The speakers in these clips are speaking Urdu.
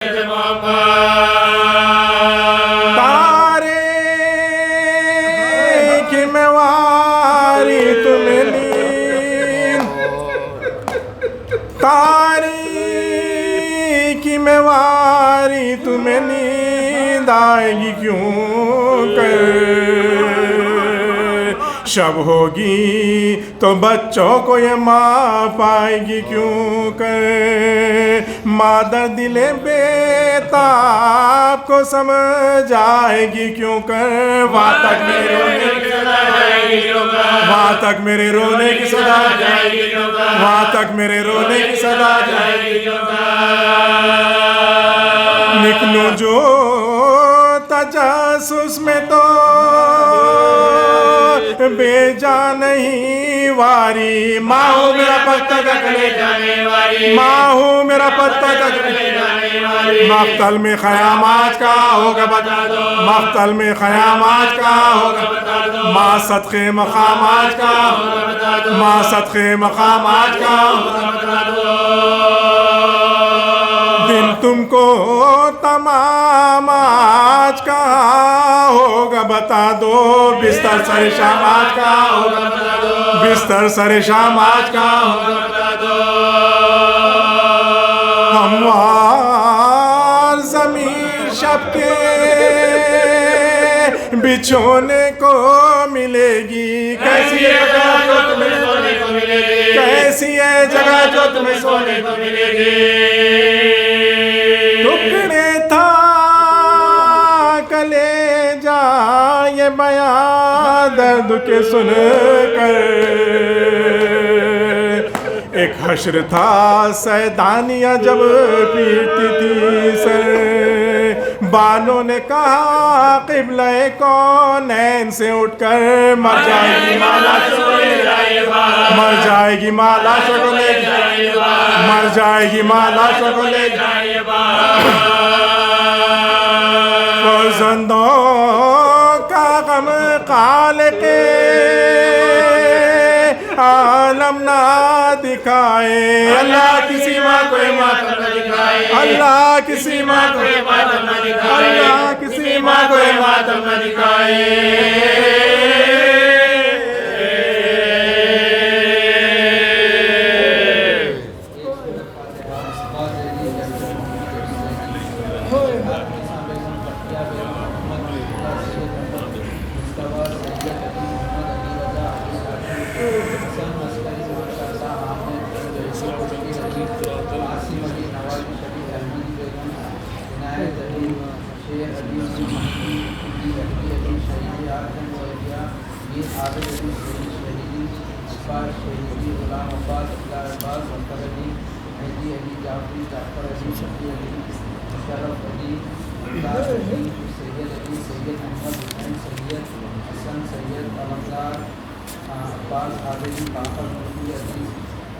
تاریک میں واری تمہیں نیند، تاریک میں واری تمہیں نیند آئے گی کیوں کر، شب ہوگی تو بچوں کو یہ ماں پائے گی کیوں کر، مادر دل بیتاب کو سمجھ آئے گی کیوں کر، وہاں تک میرے رونے کی صدا جائے گی کیوں کر، وہاں تک میرے رونے کی صدا جائے گی کیوں کر، وہاں تک میرے رونے کی صدا جائے گی کیوں کر، نکلوں جو تجسس میں تو بے جا نہیں واری، ماں ہوں میرا پتہ ککڑے جانے واری، ماں ہوں میرا پتہ ککڑے جانے واری، مقتل میں خیام آج کا ہوگا بتا دو، مقتل میں خیام آج کا ہوگا بتا دو، ماں صدقے مقام آج کا ہوگا بتا دو، ماں صدقے مقام آج کا ہوگا بتا دو، دن تم کو تمام آج کا ہوگا بتا دو، بستر سر شام آج کا ہوگا بتا دو، بستر سر شام آج کا ہوگا بتا دو، ہموار زمین شب کے بچھونے کو ملے گی، کیسی ہے جگہ جو تمہیں سونے کو ملے گی، کیسی ہے جگہ جو تمہیں سونے کو ملے گی، ٹکڑے تھا کلیجہ یہ بیان درد کے سن کر، ایک حشر تھا سیدانیہ جب پیٹتی تھی سر، بانوں نے کہا قبلہ کونین سے اٹھ کر، مر جائے گی مالا شکلے جائے باہر، مر جائے گی مالا شکلے جائے باہر، مر جائے گی مالا شکلے جائے باہر، فرزندوں کا غم خالق عالم نہ دکھائے، اللہ کسی ماں کو ماتم نہ دکھائے، اللہ کسی ماں کو ماتم نہ دکھائے، اللہ کسی ماں کو ماتم نہ دکھائے،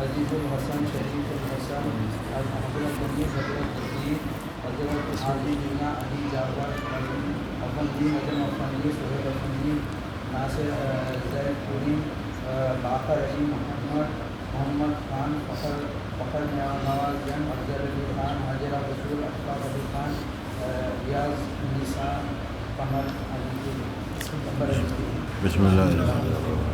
عزیز الحسن شریف الحسن حضرت حضرت علی میاں علی جعفر افندی نجم افندی سہیل افندی ناصر زید پوری باقر علی محمد خان فخر نواز جنگ افضل علی خان حاجرہ رسول اشفاق علی خان ریاض نساء قمر علی بسم اللہ الرحمن الرحیم.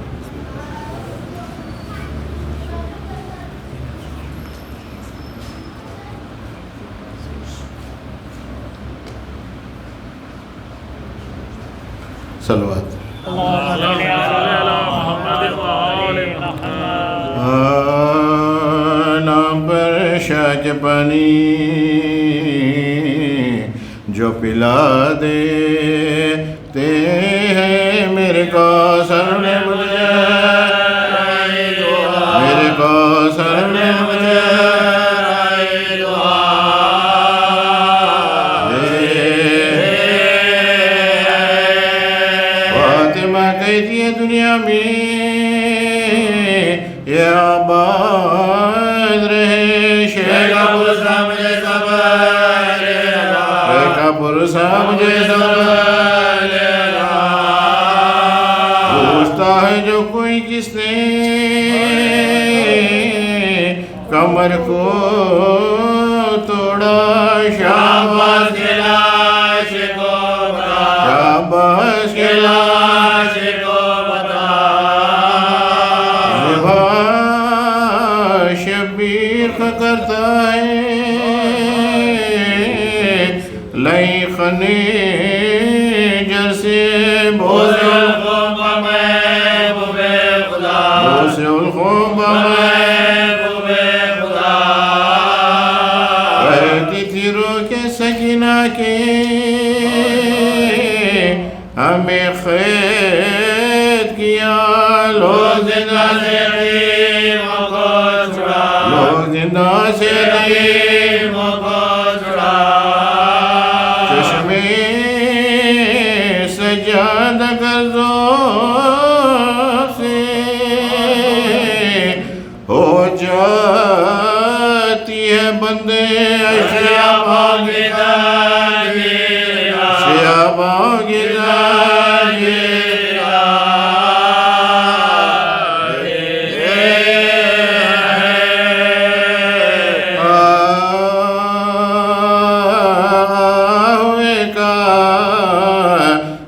صلوات نام پر شاک پانی جو پلا دیتے ہیں میرے کوثر نے مجھے، میرے کوثر نے مجھے دنیا میں یہ آباد رہے، شیخ کا پرسا مجھے صبر لگا، شیخ کا پرسا مجھے صبر لگا، پوچھتا ہے جو کوئی کس نے کمر کو توڑا بتا شاباش کے لاش کو بتا شاباش کے لاش کو بتا شبیر کا کرتا ہے لئی خنی جیسے بوسے الخوب محبوب خدا بوسے الخوب محبوب خدا کہتی تھی رو کے سکینہ کے ہمیں خید کیا لوگ زندہ سے غریبوں کو چھڑا لوگ زندہ سے غریبوں کو چھڑا چشمے سجاد کر دو سے ہو جاتی ہے بندے اشیاء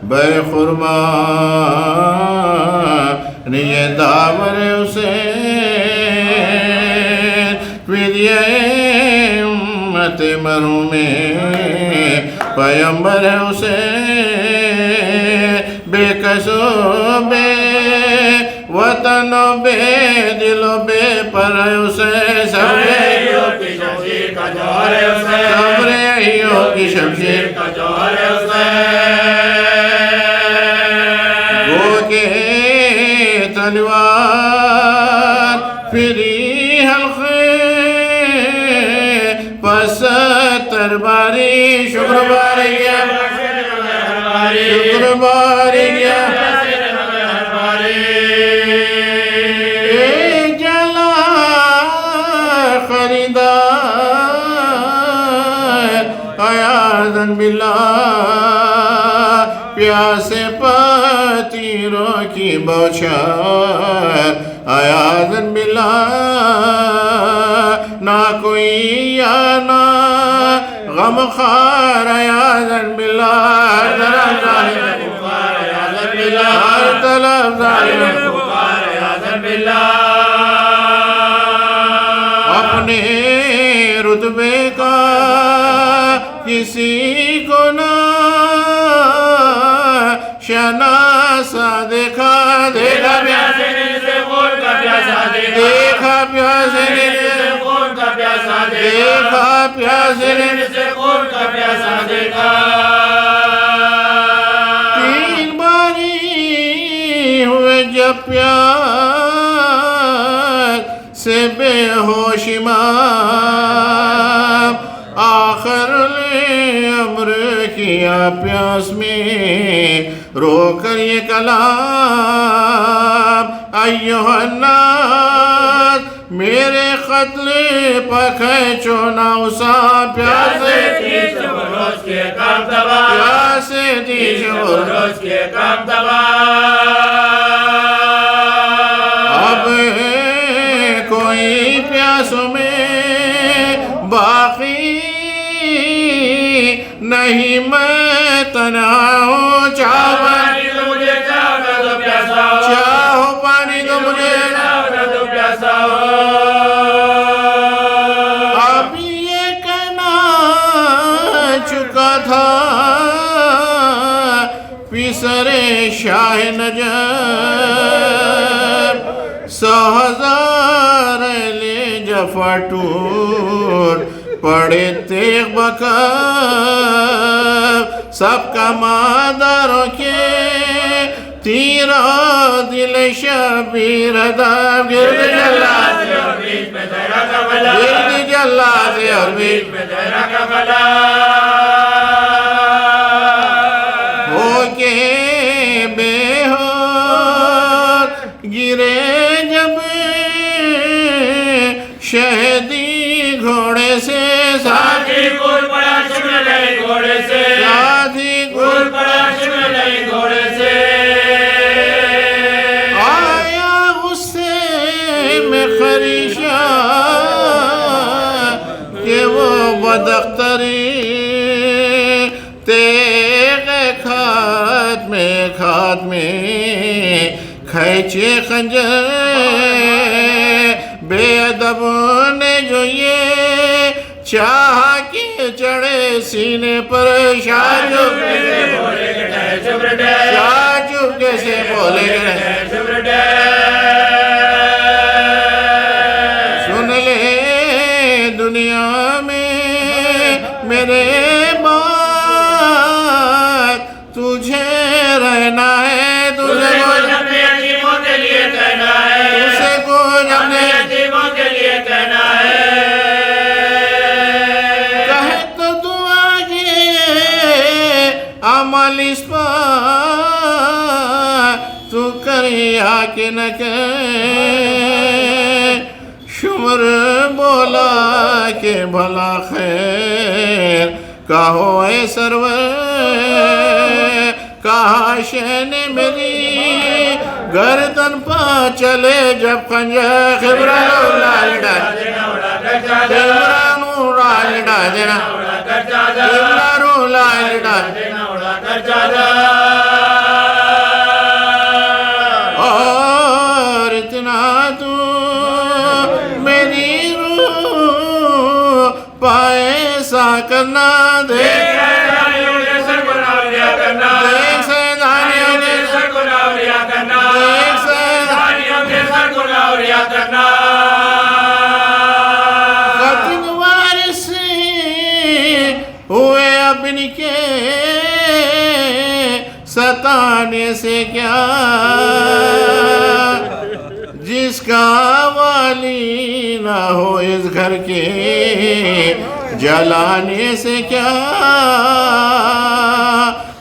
بے خرما یہ داور حسین پیدیے امت مروں میں پیمبر حسین بے کسو بے وطن و بے دل و بے پر حسین صبر ایوب کی شمشیر کا جوہر حسین صبر ایوب کی شمشیر کا جوہر حسین تلوار پھری حلقے پس ترباری شکر باری گیا شکر باری گیا جلا خریدار عیاذاً باللہ پیاسے پتیروں کی بوچھار عیاذاً باللہ نہ کوئی یا نہ غم خار عیاذاً باللہ ہر طرف ظالم اپنے رتبے کا کسی کو نہ شناسا دیکھا دیکھا پیاسے نے جسے خون کا پیاسا دیکھا پیاسے نے جسے خون کا پیاسا دیکھا پیاسے نے جسے خون کا پیاسا دیکھا تین باری ہوئے جب پیاس سے بے ہوش امام آخر عمر کیا پیاس میں رو کر یہ کلام ایوہ الناس میرے قتل پر کھینچو نہ اسا پیاسے تیش بروز کے کام دبا پیاسے تیش بروز کے کام دبا اب کوئی پیاسوں میں باقی نہیں میں تنہا ہوں چاہو پانی تو مجھے چاہو تو پیاسا ہو چاہو پانی تو مجھے چاہو تو پیاسا ہو اب یہ کہنا چکا تھا پیسر شاہ نجف 100,000 لے جفا ٹوٹ پڑے تیغ بکر سب کا مادروں کے تیرا دل شبیر دم گرد جلات اور بیچ میں دہرہ کا بلا گرد جلات اور بیچ میں دہرہ کا بلا ہو کے بے ہوش گرے جب شہدی گھوڑے سے ساتھی گول پڑا شمل لئی گھوڑے سے ساتھی گول پڑا شمل لئی گھوڑے سے آیا غصے میں خریشہ کہ وہ بدخت میں کھینچے خنجر بے ادب نے جو یہ چاہا کہ چڑھے سینے پر شاہ چپکے سے بولے سن لے دنیا میں میرے بات تجھے رہنا ہے تجھے کچھ اپنے یتیموں کے لیے کہنا ہے تجھے کچھ اپنے یتیموں کے لیے کہنا ہے کہے تو دعا کے عمل اس پر تو کریا کہ نہ کر شمر بولا کہ بھلا خیر کہو اے سرور کاش نے میری گردن پا چلے جب خنجر خبران اولاد ڈال خبران اولاد ڈال دینا خبران اولاد ڈال اور اتنا تو میری روح پائے سا کرنا دیکھ ہوئے ابن کے ستانے سے کیا جس کا والی نہ ہو اس گھر کے جلانے سے کیا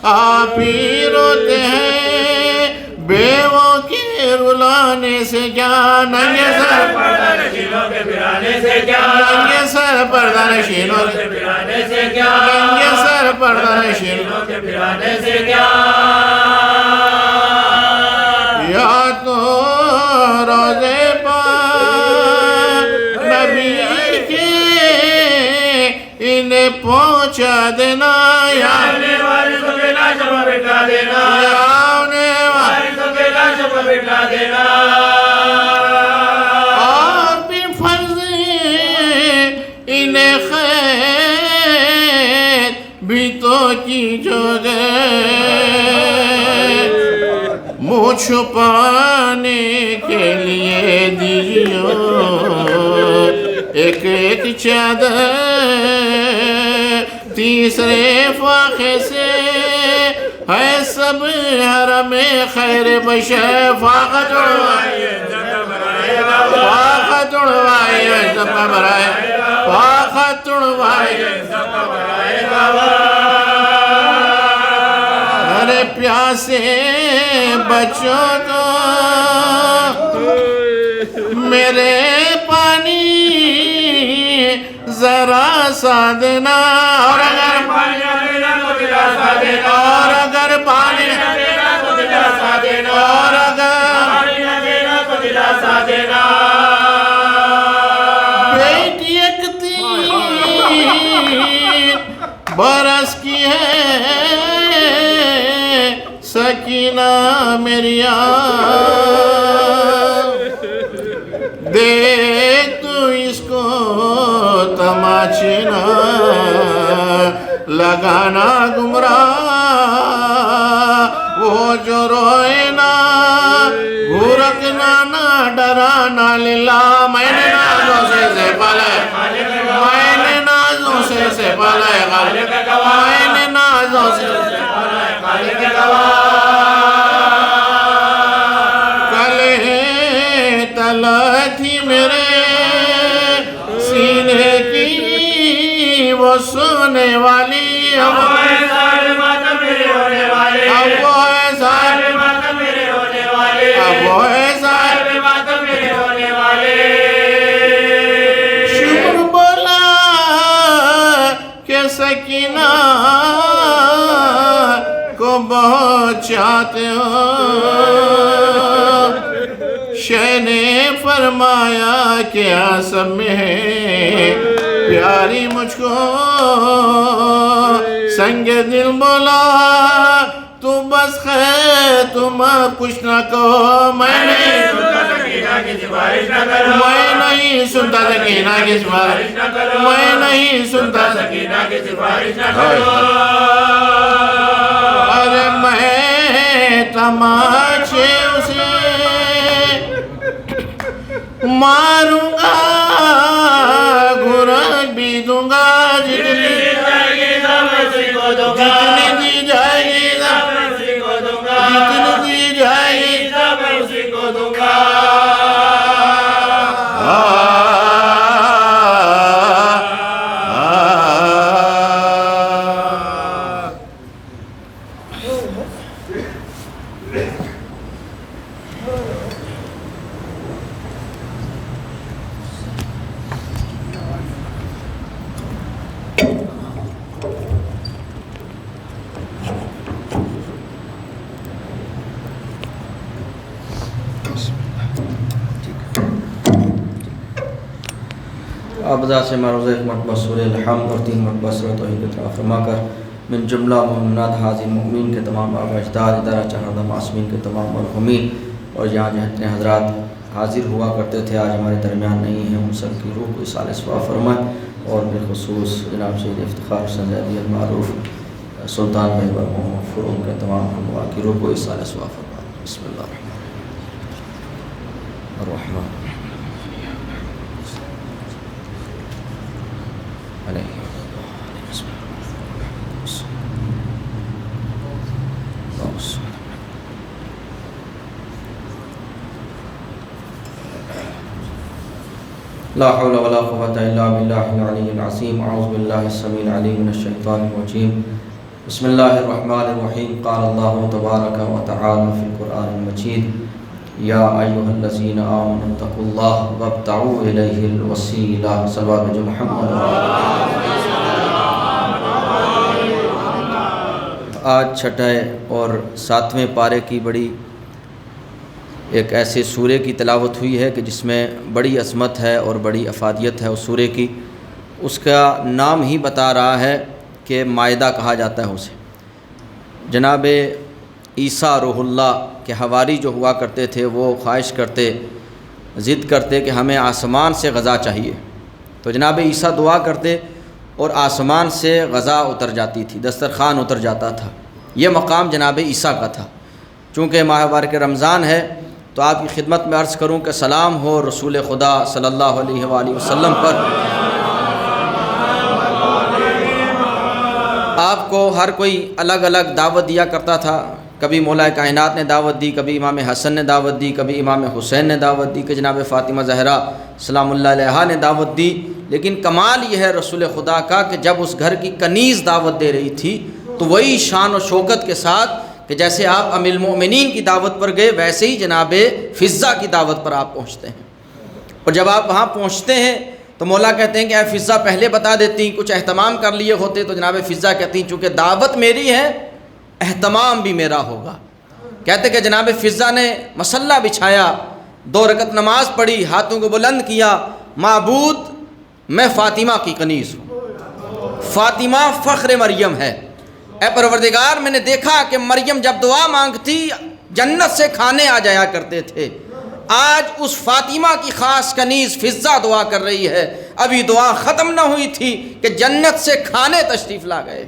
آپ ہی روتے ہیں بیووں کے رلانے سے کیا ننگے سر پردہ نشینوں کے پھرانے سے کیا ننگے سر پردہ نشینوں کے پھرانے سے کیا ننگے سر پردہ نشینوں کے پھرانے سے کیا یا تو روزے پر نبی کے انہیں پہنچا دینا یا انہیں وارثوں کے لاشوں پر بٹھا دینا یا انہیں وارثوں کے لاشوں پر بٹھا دینا اور پھر فرض انہیں خیر بھی تو کی جو دے منہ چھپانے کے لیے دیو ایک ایک چادر تیسرے فاقے سے ہے سب حرم خیر بشر فاقت اڑوائے فاقت اڑوائے سب برائے فاقت اڑوائے سب برائے ارے پیاسے بچوں کو میرے پانی ذرا سا دینا اور اگر پانی دینا تو دلاسا دینا اور اگر پانی دینا تو دلاسا دینا اور اگر پانی دینا تو دلاسا دینا بیٹی ایک 3 برس کی ہے سکینہ میری دیکھ تو اس کو تماچے نہ لگانا گمراہ وہ جو روئے نا گھورکنا نہ ڈرانا للہ میں نے نازوں سے پالا ہے میں نے نازوں سے پالا ہے میں نے نازوں سے پالا ہے خالق گواہ تھی میرے سینے کی وہ سونے والی اب وہ ایسا ماتم میرے ہونے والے اب وہ ایسا ماتم میرے ہونے والے اب وہ ایسا ماتم میرے ہونے والے شکر بولا کہ سکینہ کو بہت چاہتے ہو شہ نے فرمایا کہ آسم میں ہے پیاری مجھ کو سنگ دل بولا تو بس خیر تم کچھ نہ کہو، میں نہیں سنتا سکینہ کی سفارش نہ کرو، میں نہیں سنتا سکینہ کی سفارش نہ کرو، میں نہیں سنتا سکینہ کی سفارش نہ کرو۔ ارے میں تماچے اسے ماروں گا، گھرک بھی دوں گا، جتنی جتنی جائے گی سب اسی کو دوں گا، جتنی دی جائے گی سب اسی کو دوں گا، جتنی دی جائے گی سب اسی کو دوں گا۔ ابدا سے معروض ایک مرتبہ سورہ الحمد اور 3 مرتبہ سورہ توحید کا تلاوت فرما کر من جملہ مومنات حاضر مؤمنین کے تمام آبا اجداد ادارہ چہردہ معصومین کے تمام مرحومین اور جہاں جتنے حضرات حاضر ہوا کرتے تھے آج ہمارے درمیان نہیں ہیں، ان سب کی روح کو اصال ثواب فرمائے، اور بالخصوص جناب سید افتخار حسین زیدی المعروف سلطان بھائی و محمد فروغ کے تمام علماء کی روح کو اصال ثواب فرمائے۔ بسم اللہ الرحمن الرحیم لا حول ولا قوة إلا بالله العلي العظيم أعوذ بالله السميع العليم من الشيطان الرجيم بسم الله الرحمن الرحيم قال الله تبارك وتعالى في القرآن المجيد يا أيها الذين آمنوا اتقوا الله وابتغوا إليه الوسيلة صلوات محمد۔ آج چھٹے اور 7ویں پارے کی بڑی ایک ایسے سورے کی تلاوت ہوئی ہے کہ جس میں بڑی عظمت ہے اور بڑی افادیت ہے اس سورے کی۔ اس کا نام ہی بتا رہا ہے کہ مائدہ کہا جاتا ہے اسے۔ جناب عیسیٰ روح اللہ کے حواری جو ہوا کرتے تھے وہ خواہش کرتے، ضد کرتے کہ ہمیں آسمان سے غذا چاہیے، تو جناب عیسیٰ دعا کرتے اور آسمان سے غذا اتر جاتی تھی، دسترخوان اتر جاتا تھا۔ یہ مقام جناب عیسیٰ کا تھا۔ چونکہ ماہ مبارک رمضان ہے تو آپ کی خدمت میں عرض کروں کہ سلام ہو رسول خدا صلی اللہ علیہ وآلہ وسلم پر۔ آپ کو ہر کوئی الگ الگ دعوت دیا کرتا تھا، کبھی مولا کائنات نے دعوت دی، کبھی امام حسن نے دعوت دی، کبھی امام حسین نے دعوت دی، کہ جناب فاطمہ زہرا سلام اللہ علیہا نے دعوت دی۔ لیکن کمال یہ ہے رسول خدا کا کہ جب اس گھر کی کنیز دعوت دے رہی تھی تو وہی شان و شوکت کے ساتھ کہ جیسے آپ ام المؤمنین کی دعوت پر گئے ویسے ہی جناب فضہ کی دعوت پر آپ پہنچتے ہیں۔ اور جب آپ وہاں پہنچتے ہیں تو مولا کہتے ہیں کہ اے فضہ پہلے بتا دیتی، کچھ اہتمام کر لیے ہوتے، تو جناب فضہ کہتی ہیں چونکہ دعوت میری ہے اہتمام بھی میرا ہوگا۔ کہتے کہ جناب فضہ نے مصلی بچھایا، 2 رکعت نماز پڑھی، ہاتھوں کو بلند کیا، معبود میں فاطمہ کی کنیز ہوں، فاطمہ فخر مریم ہے۔ اے پروردگار میں نے دیکھا کہ مریم جب دعا مانگتی جنت سے کھانے آ جایا کرتے تھے، آج اس فاطمہ کی خاص کنیز فضہ دعا کر رہی ہے، ابھی دعا ختم نہ ہوئی تھی کہ جنت سے کھانے تشریف لا گئے،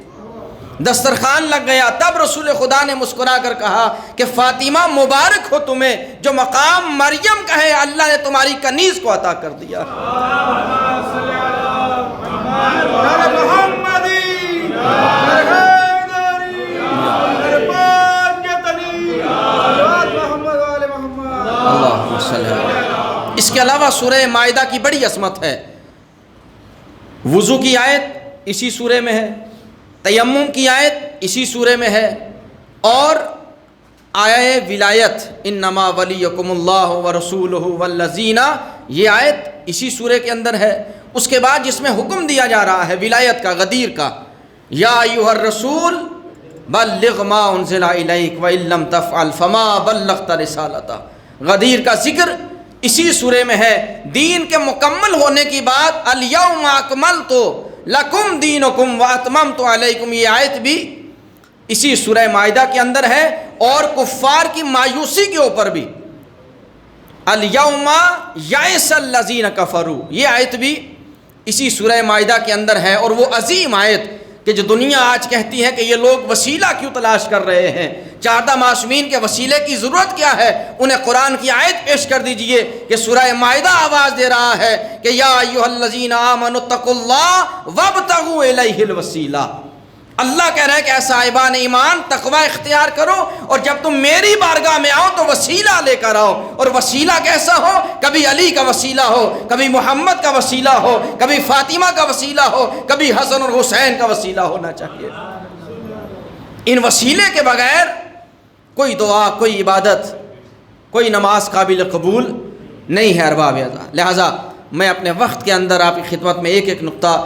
دسترخوان لگ گیا۔ تب رسول خدا نے مسکرا کر کہا کہ فاطمہ مبارک ہو تمہیں، جو مقام مریم کا ہے اللہ نے تمہاری کنیز کو عطا کر دیا۔ اللہم صلی اللہ علیہ وسلم۔ اس کے علاوہ سورہ مائدہ کی بڑی عظمت ہے۔ وضو کی آیت اسی سورے میں ہے، تیمم کی آیت اسی سورے میں ہے، اور آیہ ولایت انما ولیکم اللہ ورسولہ والذین، یہ آیت اسی سورے کے اندر ہے۔ اس کے بعد جس میں حکم دیا جا رہا ہے ولایت کا، غدیر کا، یا ایھا الرسول بلغ ما انزل الیک وان لم تفعل فما بلغت رسالتہ، غدیر کا ذکر اسی سورے میں ہے۔ دین کے مکمل ہونے کی بات الیوم اکملت لکم دینکم واتممت علیکم، یہ آیت بھی اسی سورہ مائدہ کے اندر ہے، اور کفار کی مایوسی کے اوپر بھی الیوم یئس الذین کفروا، یہ آیت بھی اسی سورہ مائدہ کے اندر ہے، اور وہ عظیم آیت کہ جو دنیا آج کہتی ہے کہ یہ لوگ وسیلہ کیوں تلاش کر رہے ہیں، چاردہ معصومین کے وسیلے کی ضرورت کیا ہے، انہیں قرآن کی آیت پیش کر دیجئے کہ سورہ مائدہ آواز دے رہا ہے کہ یا ایھا الذین آمنوا اتقوا اللہ وابتغوا الیہ الوسیلہ۔ اللہ کہہ رہا ہے کہ اے صاحبان ایمان تقوی اختیار کرو، اور جب تم میری بارگاہ میں آؤ تو وسیلہ لے کر آؤ، اور وسیلہ کیسا ہو، کبھی علی کا وسیلہ ہو، کبھی محمد کا وسیلہ ہو، کبھی فاطمہ کا وسیلہ ہو، کبھی حسن اور حسین کا وسیلہ ہونا چاہیے۔ ان وسیلے کے بغیر کوئی دعا، کوئی عبادت، کوئی نماز قابل قبول نہیں ہے ارباب اعزاز۔ لہٰذا میں اپنے وقت کے اندر آپ کی خدمت میں ایک نقطہ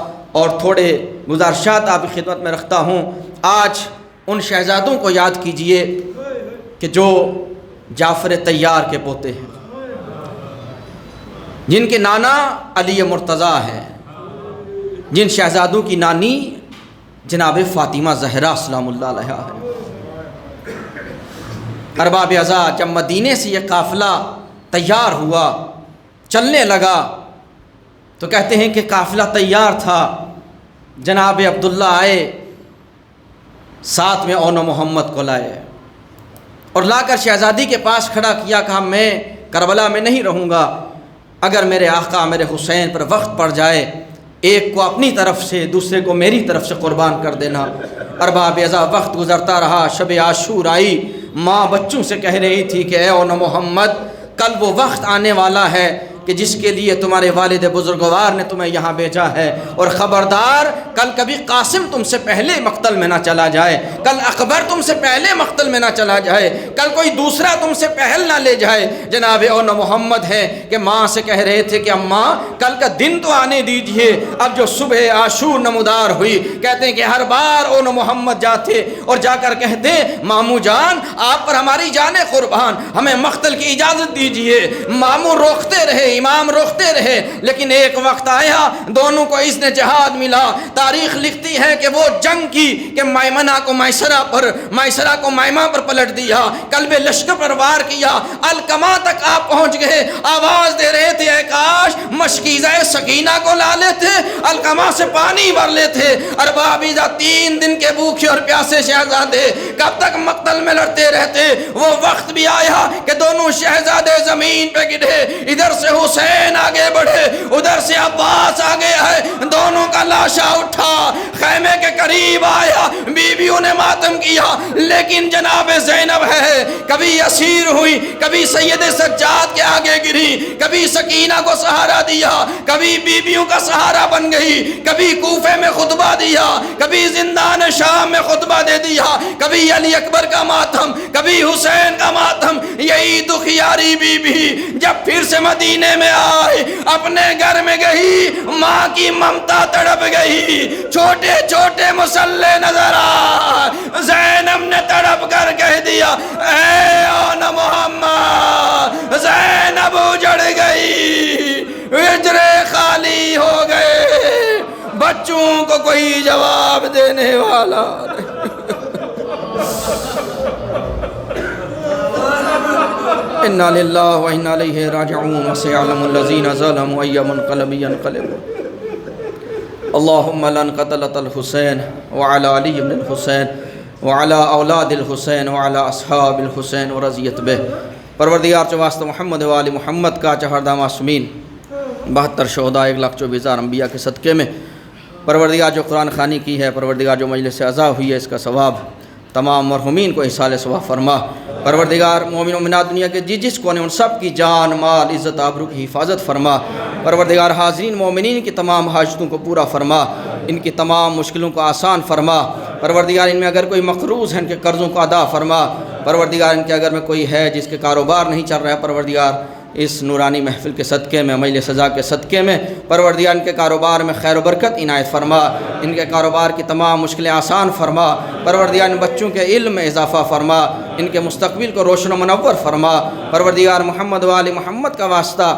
اور تھوڑے گزارشات آپ کی خدمت میں رکھتا ہوں۔ آج ان شہزادوں کو یاد کیجئے کہ جو جعفر طیار کے پوتے ہیں، جن کے نانا علی مرتضیٰ ہیں، جن شہزادوں کی نانی جناب فاطمہ زہرا سلام اللہ علیہا ہے۔ ارباب اعزاز، جب مدینے سے یہ قافلہ تیار ہوا، چلنے لگا، تو کہتے ہیں کہ قافلہ تیار تھا، جناب عبداللہ آئے، ساتھ میں اون محمد کو لائے، اور لا کر شہزادی کے پاس کھڑا کیا، کہا میں کربلا میں نہیں رہوں گا، اگر میرے آقا میرے حسین پر وقت پڑ جائے، ایک کو اپنی طرف سے دوسرے کو میری طرف سے قربان کر دینا۔ ارباب اعزاز، وقت گزرتا رہا، شب عاشور آئی، ماں بچوں سے کہہ رہی تھی کہ اے اون محمد، کل وہ وقت آنے والا ہے کہ جس کے لیے تمہارے والد بزرگوار نے تمہیں یہاں بھیجا ہے، اور خبردار کل کبھی قاسم تم سے پہلے مقتل میں نہ چلا جائے، کل اکبر تم سے پہلے مقتل میں نہ چلا جائے، کل کوئی دوسرا تم سے پہل نہ لے جائے۔ جناب اون محمد ہیں کہ ماں سے کہہ رہے تھے کہ اماں کل کا دن تو آنے دیجئے۔ اب جو صبح عاشور نمودار ہوئی، کہتے ہیں کہ ہر بار اون محمد جاتے اور جا کر کہتے ماموں جان آپ پر ہماری جانیں قربان، ہمیں مقتل کی اجازت دیجئے۔ ماموں روکتے رہے، امام روکتے رہے، لیکن ایک وقت آیا دونوں کو اذن جہاد ملا۔ تاریخ لکھتی ہے کہ وہ جنگ کی کہ میمنہ کو میسرہ پر، میسرہ کو میمہ پر پلٹ دیا، قلب لشکر پر وار کیا، الکما تک آپ پہنچ گئے، آواز دے رہے تھے اے کاش مشکیزہ سکینہ کو لا لیتے، الکما سے پانی بھر لیتے۔ ارباب اعزاز، 3 دن کے بھوکے اور پیاسے شہزادے کب تک مقتل میں لڑتے رہتے؟ وہ وقت بھی آیا کہ دونوں شہزادے زمین پہ گرے، ادھر سے حسین آگے بڑھے، ادھر سے عباس آگے ہے، دونوں کا لاشا اٹھا، خیمے کے قریب آیا، بیویوں نے ماتم کیا، لیکن جناب زینب ہے کبھی اسیر ہوئی، کبھی سید سجاد کے آگے گری، کبھی سکینہ کو سہارا دیا، کبھی بیویوں کا سہارا بن گئی، کبھی کوفے میں خطبہ دیا، کبھی زندان شام میں خطبہ دے دیا، کبھی علی اکبر کا ماتم، کبھی حسین کا ماتم۔ یہی دکھیاری بی بی جب پھر سے مدینے میں آئی، اپنے گھر میں گئی، ماں کی ممتا تڑپ گئی، چھوٹے چھوٹے مسلح نظر آئے، زینب نے تڑپ کر کہہ دیا اے اون محمد، زینب اجڑ گئی، حجرے خالی ہو گئے، بچوں کو کوئی جواب دینے والا نہیں۔ انا للہ و انا الیہ راجعون وسيعلم الذین ظلموا ای منقلب ینقلبون۔ اللہم لن قتلت الحسین وعلی علی بن الحسین وعلی اولاد الحسین وعلی اصحاب الحسین ورضیت بہ۔ پروردگار چو واسطہ محمد و آل محمد کا 14 معصومین، 72 شہداء، 1,24,000 انبیاء کے صدقے میں پروردگار جو قرآن خوانی کی ہے، پروردگار جو مجلس عزا ہوئی ہے، اس کا ثواب تمام مرحومین کو احصال ثواب فرما۔ پروردگار مومن و مومنات دنیا کے جس کو نے ان سب کی جان، مال، عزت، آبرو کی حفاظت فرما۔ پروردگار حاضرین مومنین کی تمام حاجتوں کو پورا فرما، ان کی تمام مشکلوں کو آسان فرما۔ پروردگار ان میں اگر کوئی مقروض ہے ان کے قرضوں کو ادا فرما۔ پروردگار ان کے اگر میں کوئی ہے جس کے کاروبار نہیں چل رہا ہے، پروردگار اس نورانی محفل کے صدقے میں، مجلس عزا کے صدقے میں پروردگار ان کے کاروبار میں خیر و برکت عنایت فرما، ان کے کاروبار کی تمام مشکلیں آسان فرما۔ پروردگار ان بچوں کے علم میں اضافہ فرما، ان کے مستقبل کو روشن و منور فرما۔ پروردگار محمد و آل محمد کا واسطہ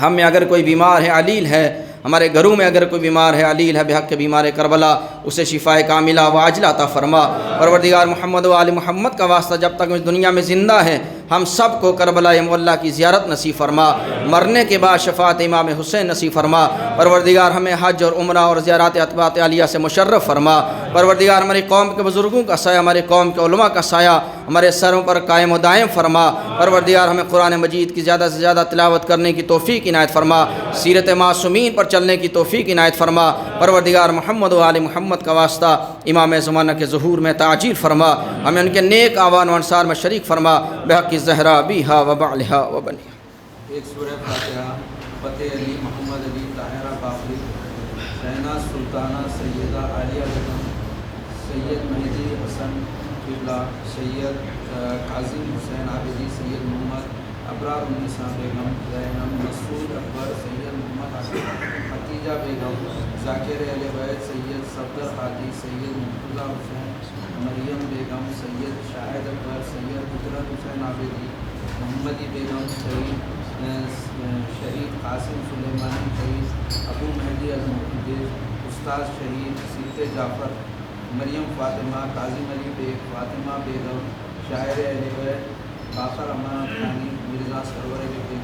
ہم میں اگر کوئی بیمار ہے، علیل ہے، ہمارے گھروں میں اگر کوئی بیمار ہے علیل ہے بحق کے بیمار کربلا اسے شفائے کاملہ و عاجلہ عطا فرما۔ پروردگار محمد و آل محمد کا واسطہ جب تک اس دنیا میں زندہ ہے ہم سب کو کربلا معلیٰ کی زیارت نصیب فرما، مرنے کے بعد شفاعت امام حسین نصیب فرما۔ پروردگار ہمیں حج اور عمرہ اور زیارات اتباعت عالیہ سے مشرف فرما۔ پروردگار ہماری قوم کے بزرگوں کا سایہ، ہمارے قوم کے علماء کا سایہ ہمارے سروں پر قائم و دائم فرما۔ پروردگار ہمیں قرآن مجید کی زیادہ سے زیادہ تلاوت کرنے کی توفیق عنایت فرما، سیرت معصومین پر چلنے کی توفیق عنایت فرما۔ پروردگار محمد و آل محمد کا واسطہ امام زمانہ کے ظہور میں تعجیل فرما، ہمیں ان کے نیک آوان و انصار میں شریک فرما بحق الزہرا بیہا و بعلہا و بنیہا۔ ایک سورہ فاتحہ فتح علی محمد علی طاہرہ باقری شہناز سلطانہ سیدہ عالیہ بیگم سید مہدی حسن قبلہ سید قاسم حسین عابدی سید محمد ابرار النساء بیگم زینب مسعود اکبر سید محمد حتیجہ بیگم ذاکر اہل بیت سید صفدر حاجی سید مرتضیٰ حسین مریم بیگم سید شاہد اکبر سید قدرت حسین عابدی محمدی بیگم شہید قاسم سلیمانی شہید ابو مہدی المحدث استاد شہید سید جعفر مریم فاطمہ کاظم علی بیگ فاطمہ بیگم شاعر اہل بیت باقر امان خانی مرزا سرور بیگ